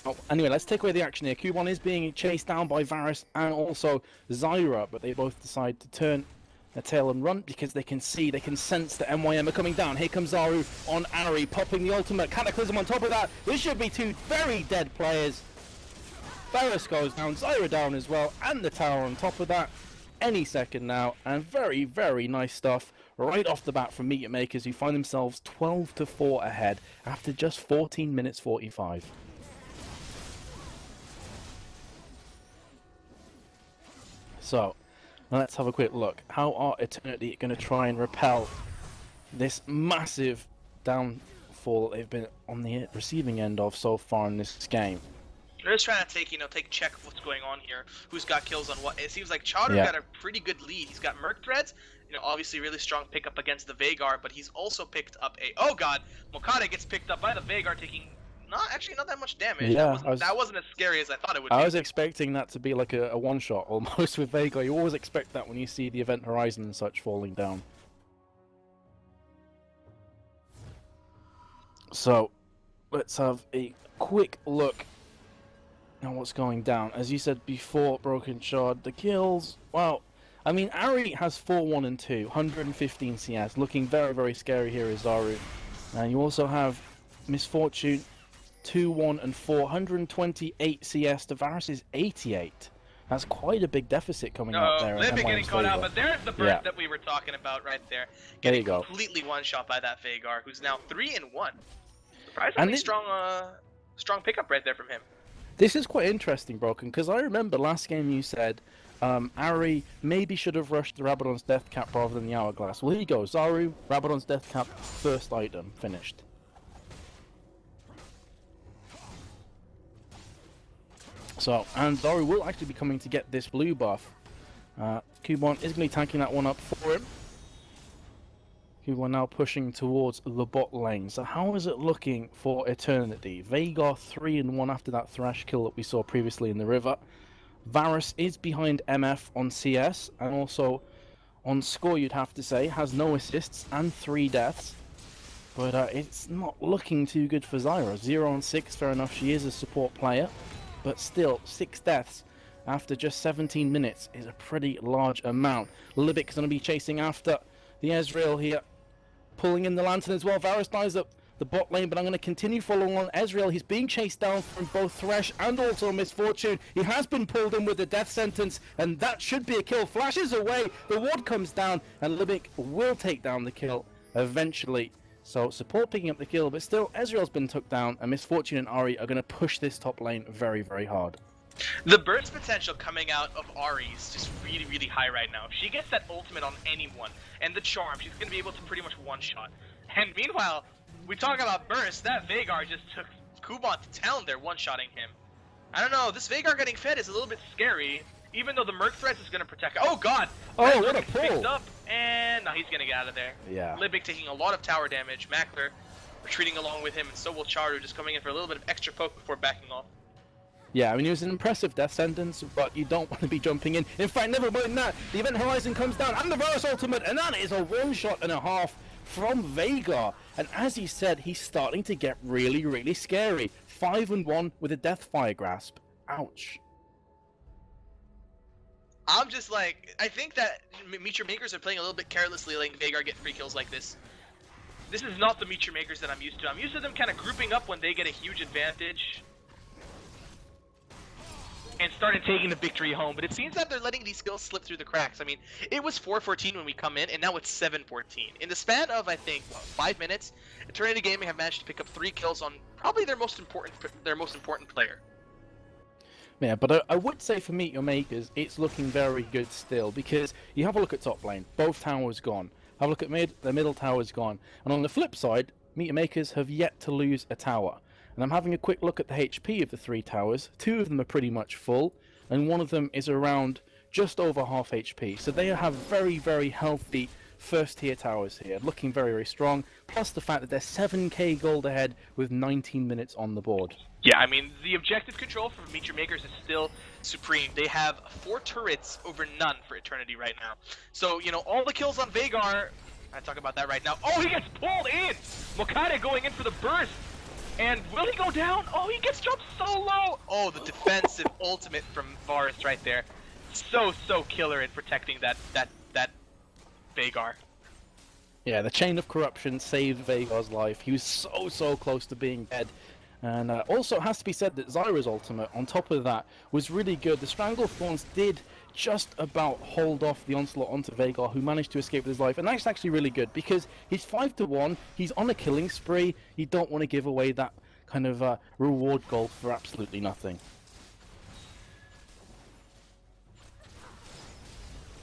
Oh, anyway, let's take away the action here. Kubon is being chased down by Varus and also Zyra, but they both decide to turn their tail and run because they can sense the MYM are coming down. Here comes Zaru on Ari, popping the ultimate Cataclysm on top of that. This should be two very dead players. Varus goes down, Zyra down as well, and the tower on top of that. Any second now, and very, very nice stuff right off the bat from MeetYourMakers, who find themselves 12-4 ahead after just 14 minutes 45. So, let's have a quick look. How are Eternity going to try and repel this massive downfall that they've been on the receiving end of so far in this game? They're just trying to take check of what's going on here. Who's got kills on what? It seems like Chowder got a pretty good lead. He's got Merc Threads, obviously really strong pickup against the Veigar, but he's also picked up a. Oh God, Mokade gets picked up by the Veigar, taking not that much damage. Yeah, that wasn't as scary as I thought it would be. I was expecting that to be like a one-shot almost with Veigar. You always expect that when you see the Event Horizon and such falling down. So, let's have a quick look at what's going down. As you said before, Broken Shard, the kills, well, I mean, Ari has 4-1 and 2, 115 CS, looking very, very scary here is Zaru. And you also have Misfortune, 2-1 and 4, 128 CS to Varus' 88. That's quite a big deficit coming up there. They've been getting caught out, but there's the burst that we were talking about right there. Getting completely one-shot by that Veigar, who's now 3-1. Surprisingly strong pickup right there from him. This is quite interesting, Broken, because I remember last game you said Ari maybe should have rushed the Rabadon's Death Cap rather than the Hourglass. Well, here you go. Zaru, Rabadon's Death Cap, first item, finished. So, and Zaru will actually be coming to get this blue buff. Kubon is going to be tanking that one up for him. Kubon now pushing towards the bot lane. So how is it looking for Eternity? Veigar 3-1 after that Thresh kill that we saw previously in the river. Varus is behind MF on CS, and also on score you'd have to say, has no assists and 3 deaths. But it's not looking too good for Zyra. 0-6, fair enough, she is a support player. But still, 6 deaths after just 17 minutes is a pretty large amount. Libic's going to be chasing after the Ezreal here, pulling in the Lantern as well. Varus dies up the bot lane, but I'm going to continue following on Ezreal. He's being chased down from both Thresh and also Misfortune. He has been pulled in with a death sentence, and that should be a kill. Flashes away, the ward comes down, and Libic will take down the kill eventually. So, support picking up the kill, but still, Ezreal's been took down, and Misfortune and Ahri are going to push this top lane very, very hard. The burst potential coming out of Ahri is just really, really high right now. If she gets that ultimate on anyone, and the charm, she's going to be able to pretty much one-shot. And meanwhile, we talk about burst, that Veigar just took Kubon to town there, one-shotting him. I don't know, this Veigar getting fed is a little bit scary, even though the Merc Threads is going to protect. Oh God! Oh, what a pull! Picked up, and now he's going to get out of there. Yeah. Libic taking a lot of tower damage, Mackler retreating along with him, and so will Charu, just coming in for a little bit of extra poke before backing off. Yeah, I mean, it was an impressive death sentence, but you don't want to be jumping in. In fact, never mind that, the Event Horizon comes down, and the Varus ultimate, and that is a one-shot and a half from Veigar. And as he said, he's starting to get really, really scary. 5-1 with a Death Fire Grasp. Ouch. I'm just like, I think that MeetYourMakers are playing a little bit carelessly, letting Veigar get free kills like this. This is not the MeetYourMakers that I'm used to. I'm used to them kind of grouping up when they get a huge advantage and started taking the victory home, but it seems that they're letting these skills slip through the cracks. I mean, it was 4-14 when we come in, and now it's 7-14. In the span of, I think, what, 5 minutes, Eternity Gaming have managed to pick up 3 kills on probably their most important player. Yeah, but I would say for MeetYourMakers, it's looking very good still, because you have a look at top lane, both towers gone. Have a look at mid, the middle tower's gone. And on the flip side, MeetYourMakers have yet to lose a tower. And I'm having a quick look at the HP of the 3 towers. 2 of them are pretty much full, and 1 of them is around just over half HP. So they have very, very healthy first tier towers here, looking very, very strong. Plus the fact that they're 7k gold ahead with 19 minutes on the board. Yeah, I mean, the objective control for MeetYourMakers is still supreme. They have 4 turrets over none for Eternity right now. So, you know, all the kills on Veigar, I talk about that right now. Oh, he gets pulled in! Mokade going in for the burst. And will he go down? Oh, he gets jumped so low! Oh, the defensive ultimate from Varus right there. So killer in protecting that Veigar. Yeah, the chain of corruption saved Veigar's life. He was so close to being dead. And also, it has to be said that Zyra's ultimate, on top of that, was really good. The Stranglethorns did just about hold off the onslaught onto Veigar, who managed to escape with his life. And that's actually really good, because he's 5-1, he's on a killing spree, you don't want to give away that kind of reward gold for absolutely nothing.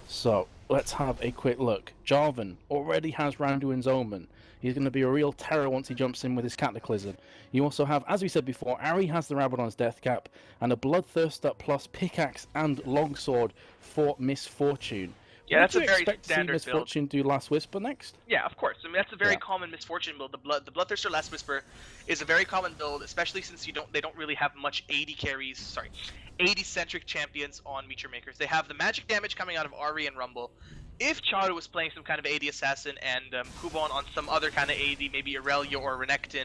So, let's have a quick look. Jarvan already has Randuin's Omen. He's going to be a real terror once he jumps in with his Cataclysm. You also have, as we said before, Ari has the Rabadon's Death Cap, and a Bloodthirster plus Pickaxe and Longsword for Misfortune. Yeah, that's a very standard standard build. Misfortune do Last Whisper next? Yeah, of course. I mean, that's a very common Misfortune build. The Bloodthirster Last Whisper is a very common build, especially since they don't really have much AD-centric champions on MeetYourMakers. They have the magic damage coming out of Ari and Rumble. If Chado was playing some kind of AD assassin and Kubon on some other kind of AD, maybe Aurelia or Renekton,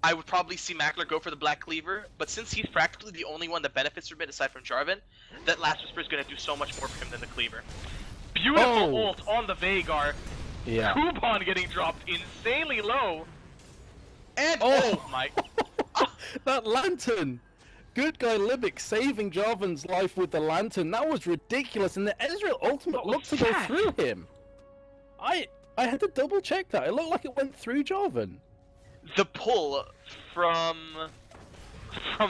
I would probably see Mackler go for the Black Cleaver. But since he's practically the only one that benefits from it aside from Jarvan, that Last Whisper is going to do so much more for him than the Cleaver. Beautiful ult on the Veigar. Yeah. Kubon getting dropped insanely low. And oh my! That lantern! Good guy Libic saving Jarvan's life with the lantern. That was ridiculous, and the Ezreal ultimate looked to go through him. I had to double check that. It looked like it went through Jarvan. The pull from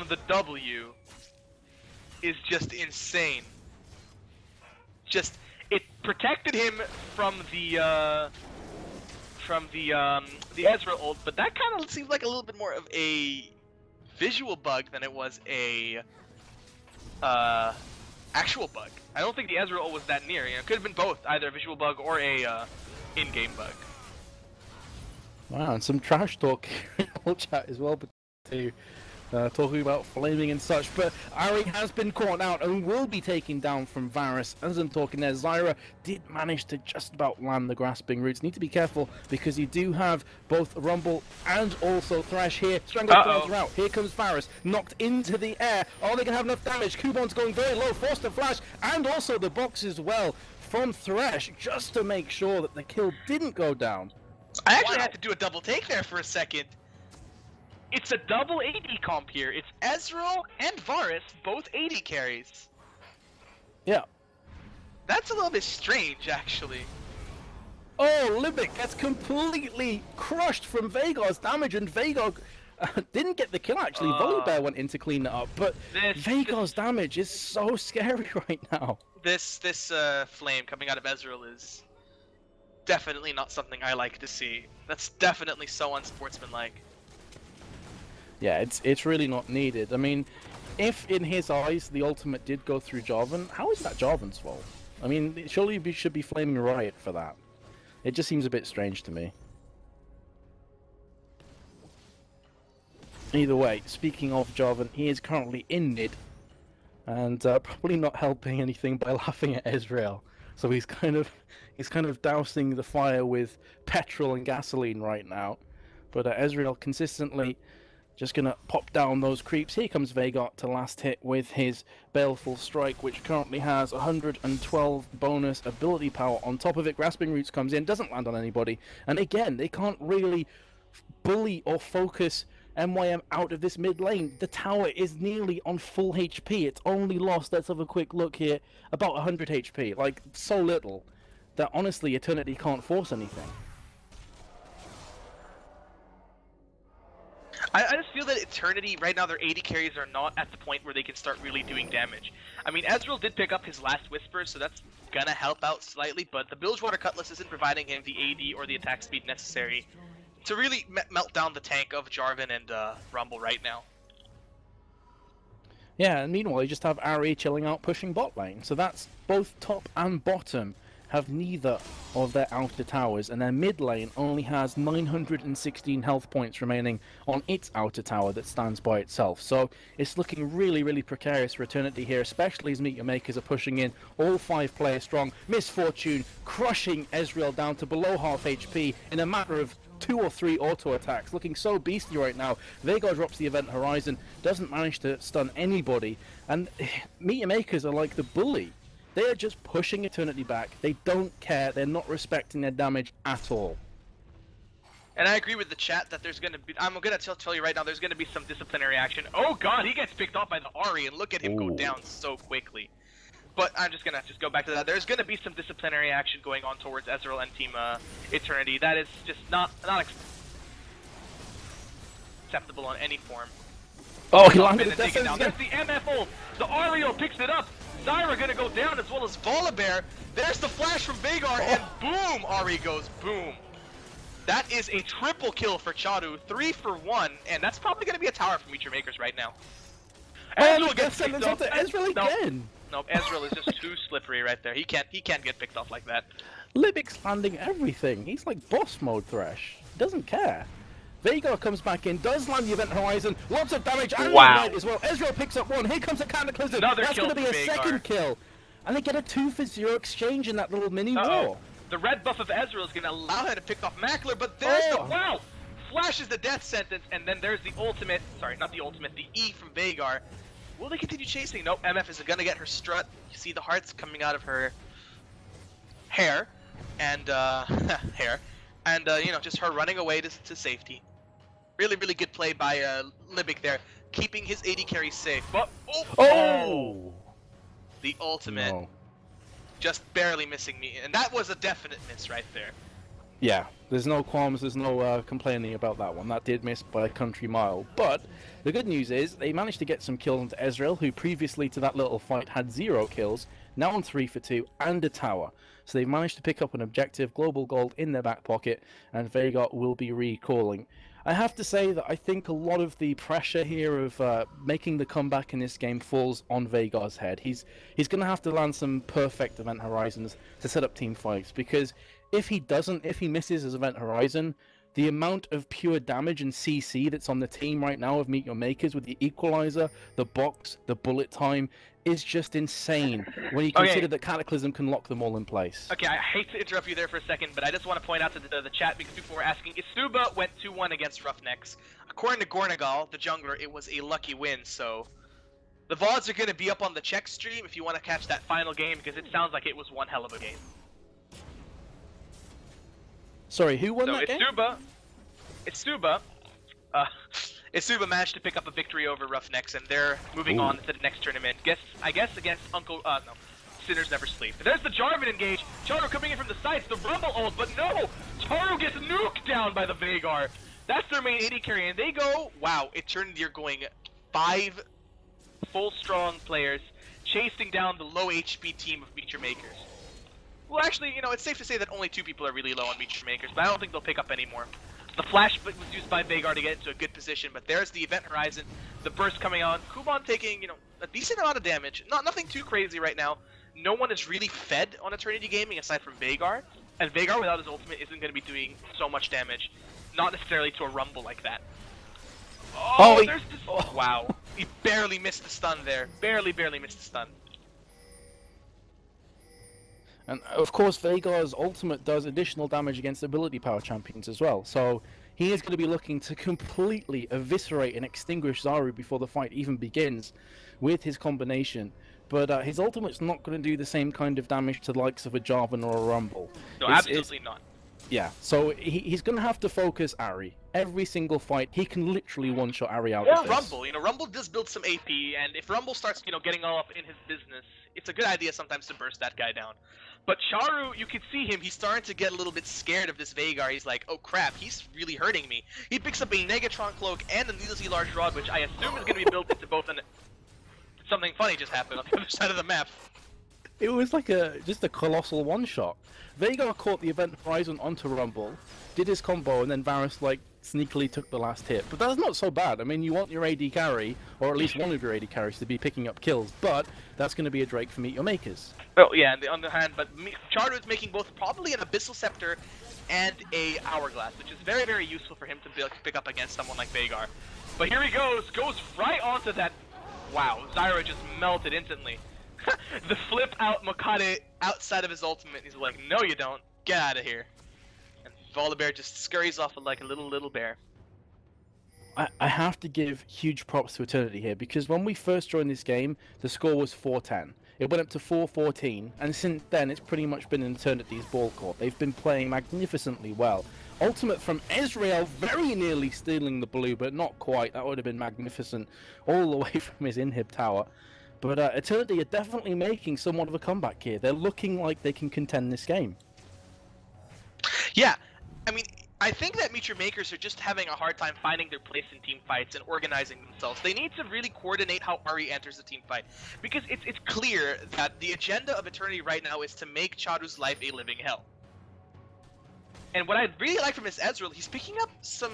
the W is just insane. It protected him from the Ezreal ult, but that kind of seems like a little bit more of a visual bug than it was a actual bug. I don't think the Ezreal ult was that near. You know, it could have been both, either a visual bug or a in-game bug. Wow, and some trash talk in the chat as well, but too. Talking about flaming and such, but Ari has been caught out and will be taken down from Varus. As I'm talking there, Zyra did manage to just about land the grasping roots. Need to be careful because you do have both Rumble and also Thresh here. Stranglethorns are out. Here comes Varus, knocked into the air. Oh, they can have enough damage. Kubon's going very low, forced to flash, and also the box as well from Thresh, just to make sure that the kill didn't go down. I actually had to do a double take there for a second. It's a double AD comp here. It's Ezreal and Varus, both AD carries. Yeah. That's a little bit strange, actually. Oh, Libic gets completely crushed from Veigar's damage, and Veigar didn't get the kill, actually. Volibear went in to clean it up, but Veigar's damage is so scary right now. This flame coming out of Ezreal is definitely not something I like to see. That's definitely so unsportsmanlike. Yeah, it's really not needed. I mean, if in his eyes the ultimate did go through Jarvan, how is that Jarvan's fault? I mean, surely we should be flaming Riot for that. It just seems a bit strange to me. Either way, speaking of Jarvan, he is currently in mid, and probably not helping anything by laughing at Ezreal. So he's kind of dousing the fire with petrol and gasoline right now. But Ezreal consistently just gonna pop down those creeps. Here comes Veigar to last hit with his Baleful Strike, which currently has 112 bonus ability power. On top of it, Grasping Roots comes in, doesn't land on anybody. And again, they can't really bully or focus MYM out of this mid lane. The tower is nearly on full HP. It's only lost, let's have a quick look here, about 100 HP. Like, so little that honestly Eternity can't force anything. I just feel that Eternity, right now their AD carries are not at the point where they can start really doing damage. I mean, Ezreal did pick up his Last Whisper, so that's gonna help out slightly, but the Bilgewater Cutlass isn't providing him the AD or the attack speed necessary to really melt down the tank of Jarvan and Rumble right now. Yeah, and meanwhile you just have Ari chilling out pushing bot lane, so that's both top and bottom have neither of their outer towers, and their mid lane only has 916 health points remaining on its outer tower that stands by itself. So it's looking really, really precarious for Eternity here, especially as MeetYourMakers are pushing in all 5 players strong. Misfortune crushing Ezreal down to below half HP in a matter of 2 or 3 auto attacks, looking so beastly right now. Veigar drops the Event Horizon, doesn't manage to stun anybody, and MeetYourMakers are like the bully. They are just pushing Eternity back. They don't care. They're not respecting their damage at all. And I agree with the chat that there's gonna be. I'm gonna tell you right now. There's gonna be some disciplinary action. Oh God, he gets picked off by the Ahri, and look at him go down so quickly. But I'm just gonna go back to that. There's gonna be some disciplinary action going on towards Ezreal and Team Eternity. That is just not acceptable on any form. Oh, he landed There's the MF ult. The Ariel picks it up. Zyra gonna go down as well as Volibear. There's the flash from Veigar, and boom, Ahri goes boom. That is a triple kill for Charu, 3 for 1, and that's probably gonna be a tower for MeetYourMakers right now. Ezreal gets picked off. Ezreal again. No, Ezreal is just too slippery right there. He can't get picked off like that. Libic's landing everything. He's like boss mode Thresh. Doesn't care. Veigar comes back in, does land the Event Horizon, lots of damage, and wow. as well. Ezreal picks up 1. Here comes a Cataclysm. Another That's going to be a Veigar. second kill. And they get a 2 for 0 exchange in that little mini war. The red buff of Ezreal is going to allow him to pick off Mackler, but there's the wow! Flashes the death sentence, and then there's the ultimate. Sorry, not the ultimate. The E from Veigar. Will they continue chasing? Nope. MF is going to get her strut. You see the hearts coming out of her hair, and hair, and you know, just her running away to safety. Really, really good play by Libic there, keeping his AD carry safe. But the ultimate. No. Just barely missing me, and that was a definite miss right there. Yeah, there's no qualms, there's no complaining about that one. That did miss by a country mile. But the good news is they managed to get some kills into Ezreal, who previously to that little fight had 0 kills, now on 3 for 2, and a tower. So they've managed to pick up an objective, global gold in their back pocket, and Veigar will be recalling. I have to say that I think a lot of the pressure here of making the comeback in this game falls on Veigar's head. He's going to have to land some perfect Event Horizons to set up team fights, because if he misses his Event Horizon, the amount of pure damage and CC that's on the team right now of MeetYourMakers with the Equalizer, the box, the bullet time, is just insane when you consider that Cataclysm can lock them all in place. Okay, I hate to interrupt you there for a second, but I just want to point out to the chat, because people were asking, Isuba went 2-1 against Roughnecks. According to Gornagal, the jungler, it was a lucky win, so the VODs are going to be up on the check stream if you want to catch that final game, because it sounds like it was one hell of a game. Sorry, who won that game? Isuba managed to pick up a victory over Roughnecks, and they're moving on to the next tournament. I guess against Sinners Never Sleep. There's the Jarvan engage. Charu coming in from the sides, the Rumble ult, but no! Charu gets nuked down by the Veigar. That's their main AD carry, and they go, wow, Eternity are going 5 full strong players chasing down the low HP team of MeetYourMakers. Well, actually, you know, it's safe to say that only 2 people are really low on MeetYourMakers, but I don't think they'll pick up any more. The flash was used by Veigar to get into a good position, but there's the Event Horizon, the burst coming on. Kuban taking, you know, a decent amount of damage. Nothing too crazy right now. No one is really fed on Eternity Gaming aside from Veigar, and Veigar without his ultimate isn't going to be doing so much damage. Not necessarily to a Rumble like that. Wow. He barely missed the stun there. Barely missed the stun. And of course, Veigar's ultimate does additional damage against ability power champions as well. So he is going to be looking to completely eviscerate and extinguish Zaru before the fight even begins with his combination. But his ultimate's not going to do the same kind of damage to the likes of a Jarvan or a Rumble. No, absolutely not. Yeah, so he's going to have to focus Ahri. Every single fight, he can literally one-shot Ahri out of this. Or Rumble, you know, Rumble does build some AP, and if Rumble starts, you know, getting all up in his business, it's a good idea sometimes to burst that guy down. But Charu, you can see him, he's starting to get a little bit scared of this Veigar. He's like, oh crap, he's really hurting me. He picks up a Negatron Cloak and a needlessly large rod, which I assume is going to be built into both, and something funny just happened on the other side of the map. It was like just a colossal one-shot. Veigar caught the Event Horizon onto Rumble, did his combo, and then Varus like sneakily took the last hit. But that's not so bad. I mean, you want your AD carry, or at least one of your AD carries, to be picking up kills, but that's going to be a Drake for MeetYourMakers. Oh yeah, on the other hand, but Charu is making both probably an Abyssal Scepter and a Hourglass, which is very, very useful for him to pick up against someone like Veigar. But here he goes right onto that. Wow, Zyra just melted instantly. The flip out Mokade outside of his ultimate, he's like, no you don't, get out of here. And Volibear just scurries off like a little bear. I have to give huge props to Eternity here, because when we first joined this game, the score was 4-10. It went up to 4-14, and since then it's pretty much been Eternity's ball court. They've been playing magnificently well. Ultimate from Ezreal, very nearly stealing the blue, but not quite. That would have been magnificent all the way from his inhib tower. But Eternity are definitely making somewhat of a comeback here. They're looking like they can contend this game. Yeah, I mean, I think that MeetYourMakers are just having a hard time finding their place in team fights and organizing themselves. They need to really coordinate how Ahri enters the team fight, because it's clear that the agenda of Eternity right now is to make Charu's life a living hell. And what I really like from his Ezreal, he's picking up some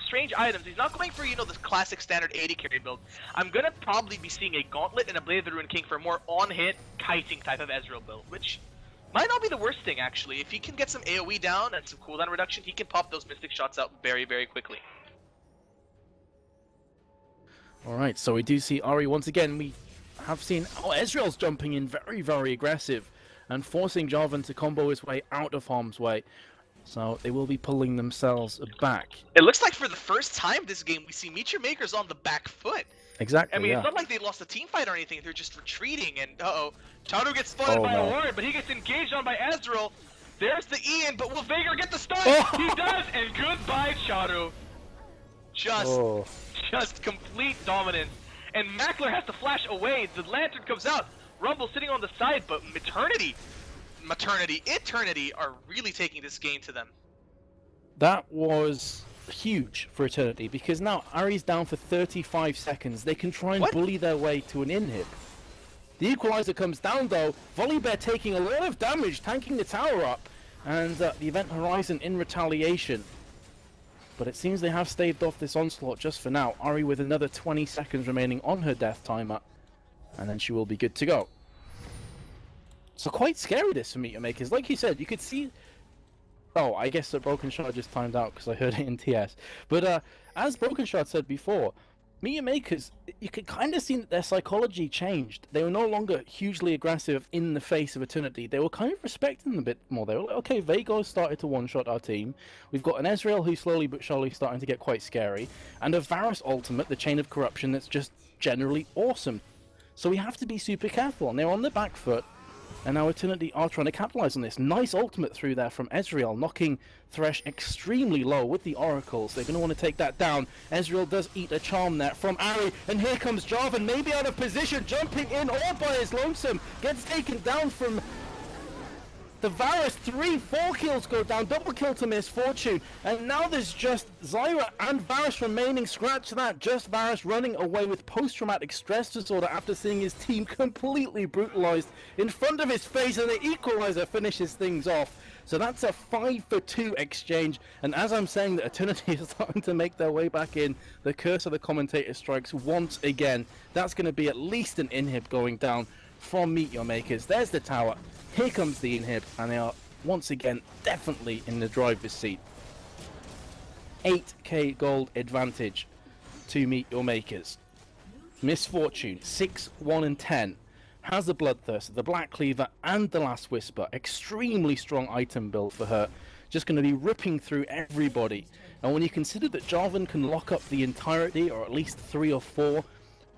strange items. He's not going for, you know, this classic standard 80 carry build. I'm gonna probably be seeing a Gauntlet and a Blade of the Ruined King for a more on-hit, kiting type of Ezreal build, which might not be the worst thing, actually. If he can get some AoE down and some cooldown reduction, he can pop those Mystic shots out very, very quickly. Alright, so we do see Ahri once again. We have seen... Oh, Ezreal's jumping in very, very aggressive and forcing Jarvan to combo his way out of harm's way. So they will be pulling themselves back. It looks like for the first time this game, we see MeetYourMakers on the back foot. Exactly, I mean, yeah. it's not like they lost a team fight or anything. They're just retreating, and uh-oh. Charu gets spotted by a ward, but he gets engaged on by Ezreal. There's the Ian, but will Veigar get the stun? He does, and goodbye, Charu. Just complete dominance. And Mackler has to flash away. The lantern comes out. Rumble sitting on the side, but Eternity are really taking this game to them. That was huge for Eternity, because now Ahri's down for 35 seconds. They can try and bully their way to an inhib. The equalizer comes down though. Volibear taking a lot of damage, tanking the tower up, and the Event Horizon in retaliation. But it seems they have staved off this onslaught just for now. Ahri with another 20 seconds remaining on her death timer, and then she will be good to go. So quite scary this for MeetYourMakers. Like you said, you could see... Oh, I guess that Broken Shard just timed out because I heard it in TS. But as Broken Shard said before, MeetYourMakers, you could kind of see that their psychology changed. They were no longer hugely aggressive in the face of Eternity. They were kind of respecting them a bit more. They were like, okay, Veigar started to one-shot our team. We've got an Ezreal who's slowly but surely starting to get quite scary. And a Varus ultimate, the Chain of Corruption, that's just generally awesome. So we have to be super careful. And they're on the back foot. And now Eternity are trying to capitalize on this. Nice ultimate through there from Ezreal, knocking Thresh extremely low with the oracles. They're going to want to take that down. Ezreal does eat a charm there from Ahri, and here comes Jarvan, maybe out of position, jumping in all by his lonesome. Gets taken down from the Varus. 4 kills go down, double kill to Misfortune, and now there's just Zyra and Varus remaining. Scratch that, just Varus running away with post-traumatic stress disorder after seeing his team completely brutalized in front of his face, and the equalizer finishes things off. So that's a 5-for-2 exchange, and as I'm saying that Eternity is starting to make their way back in, the curse of the commentator strikes once again. That's going to be at least an inhib going down from MeetYourMakers. There's the tower. Here comes the inhib, and they are once again definitely in the driver's seat. 8k gold advantage to MeetYourMakers. Misfortune 6-1-10 has the Bloodthirster, the Black Cleaver, and the Last Whisper. Extremely strong item build for her. Just going to be ripping through everybody. And when you consider that Jarvan can lock up the entirety, or at least 3 or 4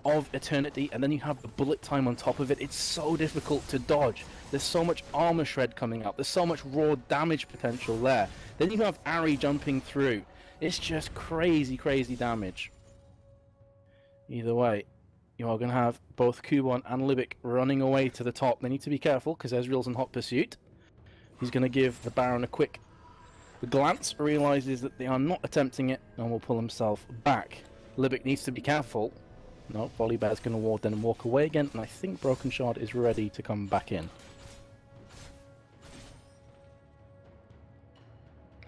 of Eternity, and then you have the bullet time on top of it, it's so difficult to dodge. There's so much armor shred coming out. There's so much raw damage potential there. Then you have Ahri jumping through. It's just crazy, crazy damage. Either way, you are going to have both Kubon and Libic running away to the top. They need to be careful because Ezreal's in hot pursuit. He's going to give the Baron a quick glance, realizes that they are not attempting it, and will pull himself back. Libic needs to be careful. No, Volibear's going to ward then walk away again, and I think Broken Shard is ready to come back in.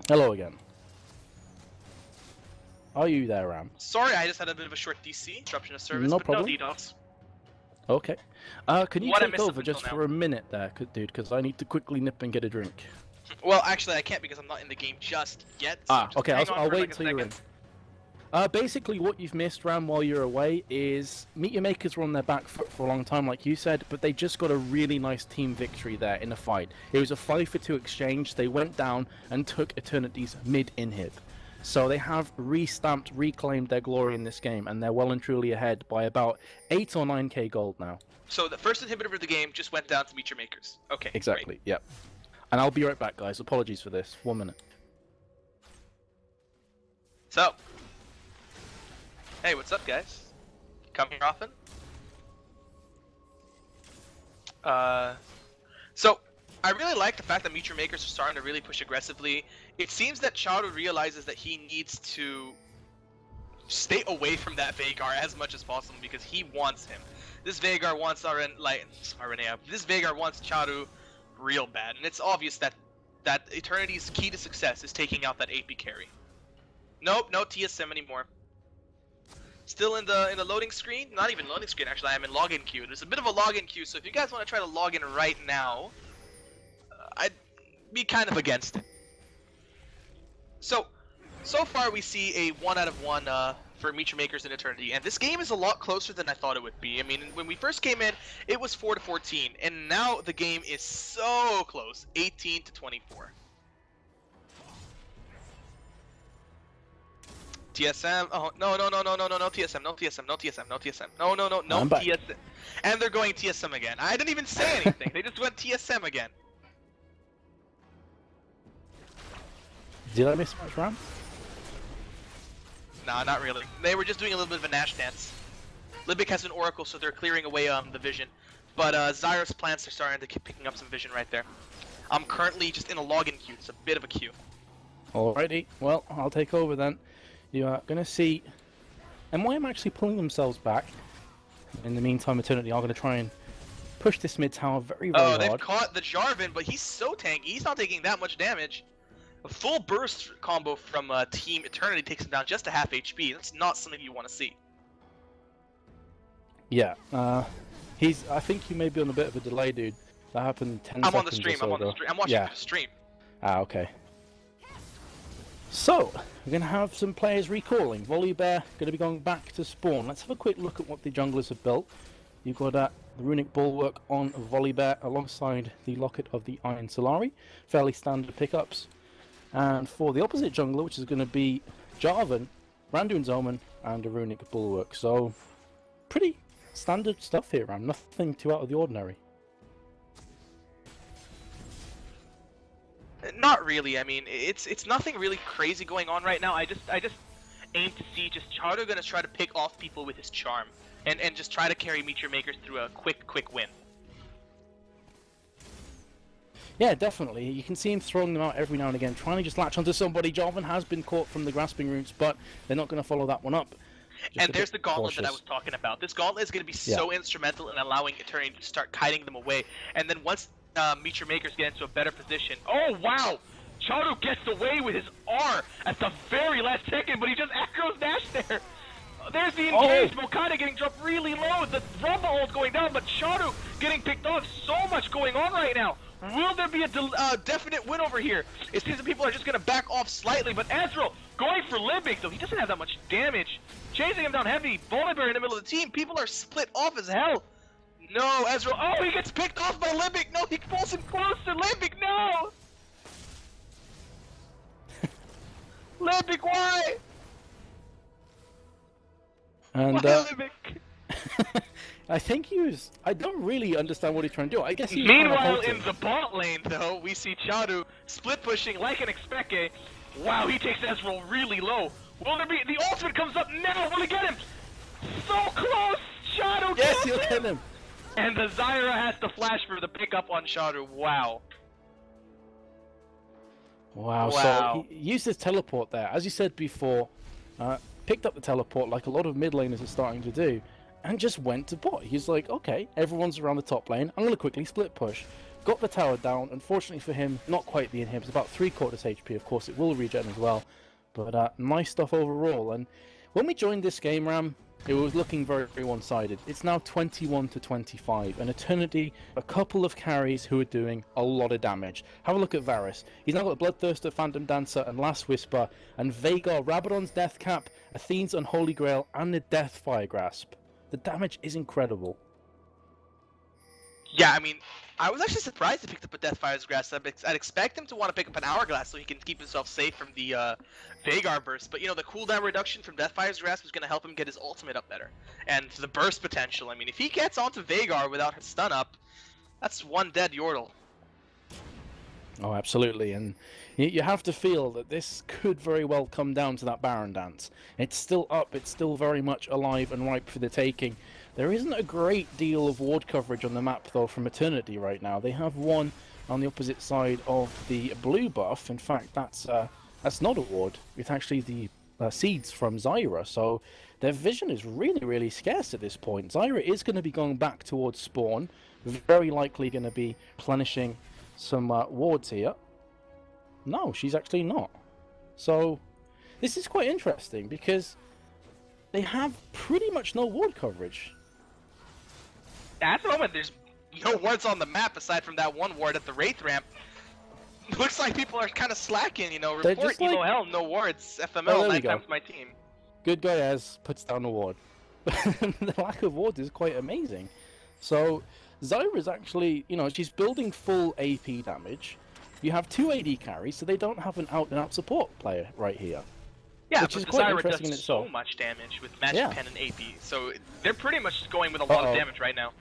Hello again. Are you there, Ram? Sorry, I just had a bit of a short DC, interruption of service, no but problem. no DDoS. Okay. Can you take over just for a minute there, dude, because I need to quickly nip and get a drink. Well, actually, I can't because I'm not in the game just yet. So okay, I'll wait until you're in. Basically, what you've missed, Ram, while you're away is MeetYourMakers were on their back foot for a long time, like you said, but they just got a really nice team victory there in a fight. It was a 5-for-2 exchange. They went down and took Eternity's mid-inhib. So they have restamped, reclaimed their glory in this game, and they're well and truly ahead by about 8 or 9k gold now. So the first inhibitor of the game just went down to MeetYourMakers. Okay, exactly, great. Yep. And I'll be right back, guys. Apologies for this. 1 minute. So, hey, what's up, guys? Come here often? So, I really like the fact that MeetYourMakers are starting to really push aggressively. It seems that Charu realizes that he needs to stay away from that Veigar as much as possible because he wants him. This Veigar wants this Veigar wants Charu real bad, and it's obvious that Eternity's key to success is taking out that AP carry. Nope, no TSM anymore. Still in the loading screen? Not even loading screen, actually. I'm in login queue. There's a bit of a login queue, so if you guys want to try to log in right now, I'd be kind of against it. So far we see a 1 out of 1 for MeetYourMakers and Eternity, and this game is a lot closer than I thought it would be. I mean, when we first came in, it was 4-14, and now the game is so close, 18-24. TSM, oh, no TSM, no TSM, no TSM, no TSM, no TSM. And they're going TSM again. I didn't even say anything, they just went TSM again. Did I miss much, Ram? Nah, not really. They were just doing a little bit of a Nash dance. Libic has an Oracle, so they're clearing away the vision. But Zyros plants are starting to keep picking up some vision right there. I'm currently just in a login queue. It's a bit of a queue. Alrighty, well, I'll take over then. You are going to see MYM actually pulling themselves back. In the meantime, Eternity are going to try and push this mid tower very hard. Oh, they've caught the Jarvan, but he's so tanky. He's not taking that much damage. A full burst combo from Team Eternity takes him down just to half HP. That's not something you want to see. Yeah, I think you may be on a bit of a delay, dude. That happened 10 seconds I'm on the stream. or so I'm on the ago. stream. I'm watching the stream. Ah, okay. So, we're going to have some players recalling. Volibear going to be going back to spawn. Let's have a quick look at what the junglers have built. You've got the Runic Bulwark on Volibear alongside the Locket of the Iron Solari. Fairly standard pickups. And for the opposite jungler, which is going to be Jarvan, Randuin's Omen, and a Runic Bulwark. So, pretty standard stuff here, Ram. Nothing too out of the ordinary. Not really. I mean, it's nothing really crazy going on right now. I just aim to see just Charu gonna try to pick off people with his charm, and just try to carry MeetYourMakers through a quick win. Yeah, definitely. You can see him throwing them out every now and again, trying to just latch onto somebody. Jarvan has been caught from the grasping roots, but they're not going to follow that one up. And there's the gauntlet that I was talking about. This gauntlet is going to be so instrumental in allowing Eternity to start kiting them away. And then once MeetYourMakers get into a better position. Oh, wow! Charu gets away with his R at the very last second, but he just acros dash there. There's the engage. Mokada getting dropped really low. The Rumble ult going down, but Charu getting picked off. So much going on right now. Will there be a definite win over here? It seems that people are just going to back off slightly, but Ezreal going for Limbic, though he doesn't have that much damage. Chasing him down heavy. Volibear in the middle of the team. People are split off as hell. No, Ezreal. Oh, he gets picked off by Limbic. No, he pulls him close to Limbic. No! Limbic, why? And, why Limbic? I think he was... I don't really understand what he's trying to do. I guess he's Meanwhile, in the bot lane, though, we see Charu split pushing like an Expeke. Wow, he takes Ezreal really low. Will there be... The ultimate comes up now! Will he get him? So close! Charu Yes, he'll get him! And the Zyra has to flash for the pickup on Charu. Wow. Wow, so he used his teleport there. As you said before, picked up the teleport like a lot of mid laners are starting to do, and just went to bot. He's like, okay, everyone's around the top lane, I'm going to quickly split push. Got the tower down. Unfortunately for him, not quite the inhib. It's about 3/4 HP. Of course, it will regen as well. But nice stuff overall. And when we joined this game, Ram, it was looking very, very one-sided. It's now 21 to 25, and Eternity, a couple of carries who are doing a lot of damage. Have a look at Varus. He's now got Bloodthirster, Phantom Dancer, and Last Whisper, and Vhagar, Rabadon's Death Cap, Athene's Unholy Grail, and the Death Fire Grasp. The damage is incredible. Yeah, I mean, I was actually surprised he picked up a Deathfire's Grasp. I'd expect him to want to pick up an Hourglass so he can keep himself safe from the Vhagar burst. But, you know, the cooldown reduction from Deathfire's Grasp is going to help him get his ultimate up better. And the burst potential, I mean, if he gets onto Vhagar without his stun up, that's one dead Yordle. Oh, absolutely, and you have to feel that this could very well come down to that Baron Dance. It's still up, it's still very much alive and ripe for the taking. There isn't a great deal of ward coverage on the map, though, from Eternity right now. They have one on the opposite side of the blue buff. In fact, that's not a ward. It's actually the seeds from Zyra, so their vision is really, really scarce at this point. Zyra is going to be going back towards spawn, very likely going to be plenishing some wards here. No, she's actually not. So this is quite interesting because they have pretty much no ward coverage. At the moment, there's no wards on the map aside from that one ward at the Wraith ramp. Looks like people are kind of slacking, you know. Report Emo Hell, no wards. FML, 9 times my team. Good guy as puts down a ward. The lack of wards is quite amazing. So Zyra is actually, you know, she's building full AP damage. You have 2 AD carries, so they don't have an out-and-out support player right here. Yeah, which but is quite Zyra interesting in does itself. so much damage with Magic Pen and AP, so they're pretty much going with a lot of damage right now.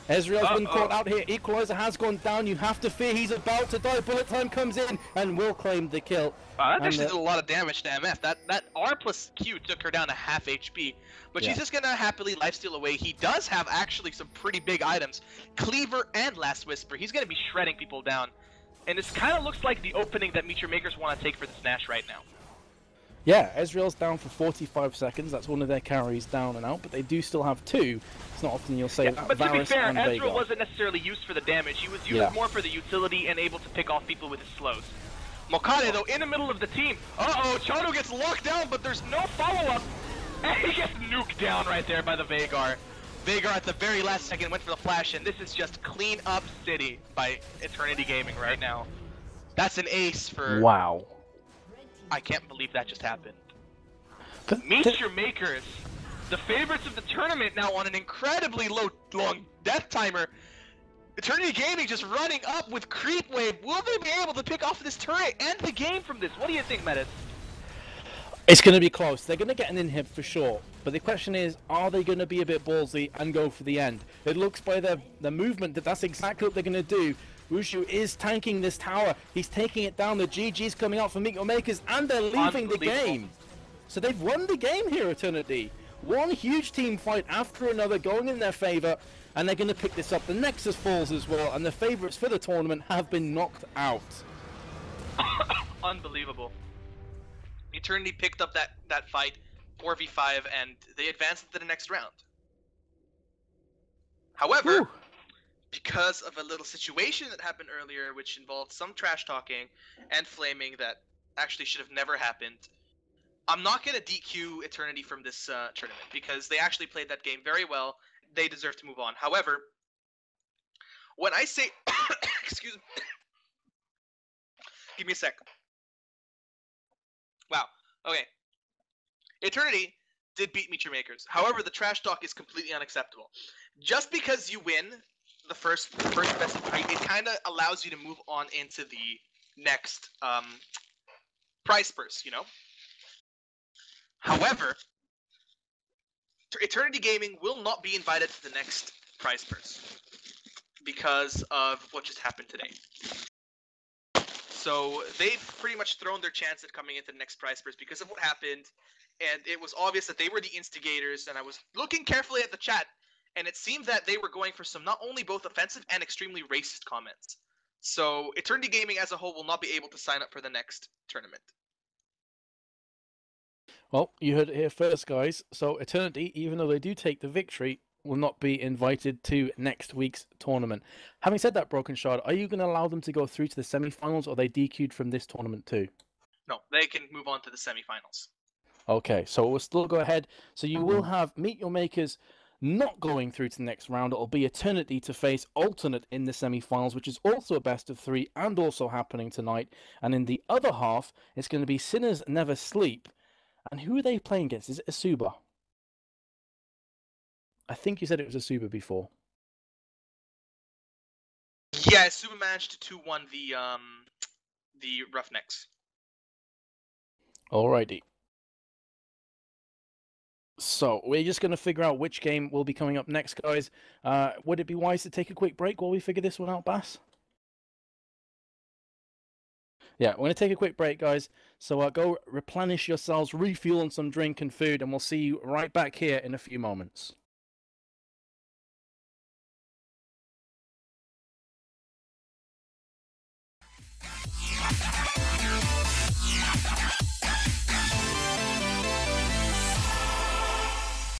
Ezreal's been caught out here. Equalizer has gone down. You have to fear he's about to die. Bullet time comes in and will claim the kill. That actually did a lot of damage to MF. That R plus Q took her down to half HP. But she's just going to happily lifesteal away. He does have actually some pretty big items. Cleaver and Last Whisper. He's going to be shredding people down. And this kind of looks like the opening that MeetYourMakers want to take for this Nash right now. Yeah, Ezreal's down for 45 seconds. That's one of their carries down and out, but they do still have 2. It's not often you'll say that. But to be fair, Ezreal Vhagar wasn't necessarily used for the damage. He was used more for the utility and able to pick off people with his slows. Mokade, though, in the middle of the team. Uh-oh, Chado gets locked down, but there's no follow-up. And he gets nuked down right there by the Vhagar. Vhagar at the very last second went for the flash, and this is just clean up city by Eternity Gaming right now. That's an ace for... Wow. I can't believe that just happened. MeetYourMakers, the favorites of the tournament now on an incredibly long death timer. Eternity Gaming just running up with Creep Wave. Will they be able to pick off this turret and the game from this? What do you think, Metis? It's going to be close. They're going to get an inhib for sure. But the question is, are they going to be a bit ballsy and go for the end? It looks by the movement that that's exactly what they're going to do. Wushu is tanking this tower. He's taking it down. The GG's coming out for MeetYourMakers, and they're leaving the game. So they've won the game here, Eternity. One huge team fight after another going in their favor, and they're going to pick this up. The Nexus falls as well, and the favorites for the tournament have been knocked out. Unbelievable. Eternity picked up that fight, 4v5, and they advanced to the next round. However, because of a little situation that happened earlier, which involved some trash talking and flaming that actually should have never happened, I'm not going to DQ Eternity from this tournament because they actually played that game very well. They deserve to move on. However, when I say... excuse me. Give me a sec. Wow. Okay. Eternity did beat MeetYourMakers. However, the trash talk is completely unacceptable. Just because you win the first best of 3, it kind of allows you to move on into the next prize purse, you know? However, Eternity Gaming will not be invited to the next prize purse because of what just happened today. So they've pretty much thrown their chance at coming into the next prize purse because of what happened, and it was obvious that they were the instigators, and I was looking carefully at the chat, and it seemed that they were going for some not only both offensive and extremely racist comments. So Eternity Gaming as a whole will not be able to sign up for the next tournament. Well, you heard it here first, guys. So Eternity, even though they do take the victory, will not be invited to next week's tournament. Having said that, Broken Shard, are you going to allow them to go through to the semi-finals, or are they DQ'd from this tournament too? No, they can move on to the semi-finals. Okay, so we'll still go ahead. So you will have MeetYourMakers not going through to the next round. It'll be Eternity to face Alternate in the semi-finals, which is also a best of 3 and also happening tonight. And in the other half, it's going to be Sinners Never Sleep. And who are they playing against? Is it Asuba? I think you said it was Asuba before. Yeah, Super managed to 2-1 the Roughnecks. Alrighty. So we're just going to figure out which game will be coming up next, guys. Would it be wise to take a quick break while we figure this one out, Bass? Yeah, we're going to take a quick break, guys. So go replenish yourselves, refuel on some drink and food, and we'll see you right back here in a few moments.